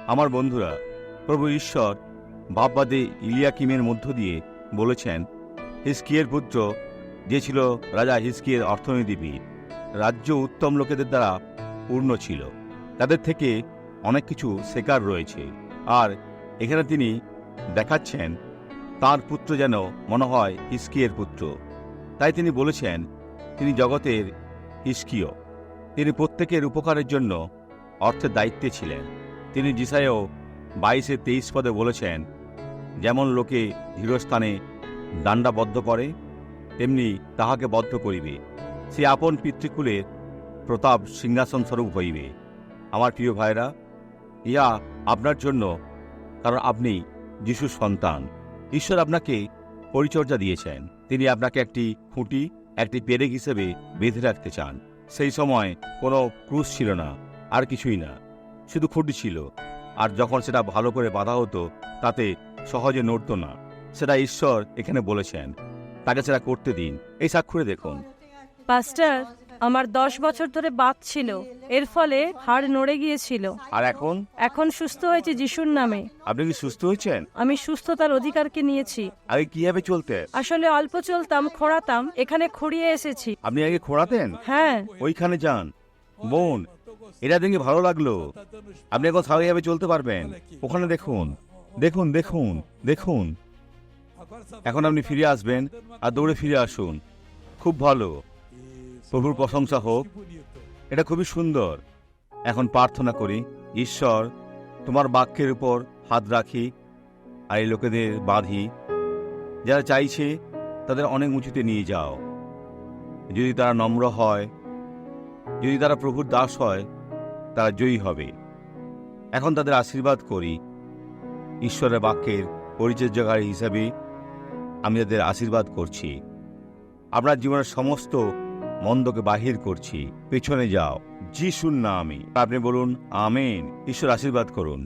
আমার বন্ধুরা, প্রভু ঈশ্বর ভাববাদী ইলিয়াকিমের মধ্য দিয়ে বলেছেন, হিজকিয়ের পুত্র যে ছিল রাজা হিজকিয়ের অর্থনীতিবিদ, রাজ্য উত্তম লোকেদের দ্বারা পূর্ণ ছিল, তাদের থেকে অনেক কিছু শেখার রয়েছে। আর এখানে তিনি দেখাচ্ছেন তার পুত্র যেন মনে হয় হিজকিয়ের পুত্র। তাই তিনি বলেছেন তিনি জগতের হিজকিয়। তিনি প্রত্যেকের উপকারের জন্য অর্থের দায়িত্বে ছিলেন। তিনি যিশায়া 22:23 বলেছেন, যেমন লোকে ধীরস্থানে দাণ্ডাবদ্ধ করে, তেমনি তাহাকে বদ্ধ করিবে, সে আপন পিতৃকুলের প্রতাপ সিংহাসন স্বরূপ হইবে। আমার প্রিয় ভাইরা, ইহা আপনার জন্য, কারণ আপনি যিশুর সন্তান। ঈশ্বর আপনাকে পরিচর্যা দিয়েছেন। তিনি আপনাকে একটি খুঁটি, একটি পেরেক হিসেবে বেঁধে রাখতে চান। সেই সময় কোনো ক্রুশ ছিল না, আর কিছুই না, শুধু খুঁটি ছিল। আর যখন সেটা ভালো করে বাঁধা হতো, তাতে সহজে নড়ত না। সেটা ঈশ্বর এখানে বলেছেন, তাকে সেটা করতে দিন। এই স্বাক্ষরে দেখুন। পাস্টার, আমার 10 বছর ধরে বাত ছিল, এর ফলে হাড় নড়ে গিয়েছিল। আর এখন এখন সুস্থ হয়েছে যিশুর নামে। আপনি কি সুস্থ হয়েছেন? আমি সুস্থতার অধিকারকে নিয়েছি। আগে কিভাবে চলতে? আসলে অল্প চলতাম, খোঁড়াতাম, এখানে খড়িয়ে এসেছি। আপনি আগে খোঁড়াতেন? হ্যাঁ। ওইখানে যান। বোন, এটা দেখে ভালো লাগলো। আপনি এখন স্বাভাবিকভাবে চলতে পারবেন। ওখানে দেখুন, দেখুন, দেখুন, দেখুন। এখন আপনি ফিরে আসবেন, আর দৌড়ে ফিরে আসুন। খুব ভালো। প্রভুর প্রশংসা হোক। এটা খুবই সুন্দর। এখন প্রার্থনা করি, ঈশ্বর, তোমার বাক্যের উপর হাত রাখি, আর এই লোকেদের বাঁধি যারা চাইছে তাদের অনেক উঁচুতে নিয়ে যাও। যদি তারা নম্র হয়, যদি তারা প্রভুর দাস হয়, তারা জয়ী হবে। এখন তাদের আশীর্বাদ করি। ঈশ্বরের বাক্যের পরিচর্যাকারী হিসাবে আমি তাদের আশীর্বাদ করছি। আপনার জীবনের সমস্ত মন্দকে বাহির করছি। পেছনে যাও, যিশুর নামে। আপনি বলুন আমেন। ঈশ্বর আশীর্বাদ করুন।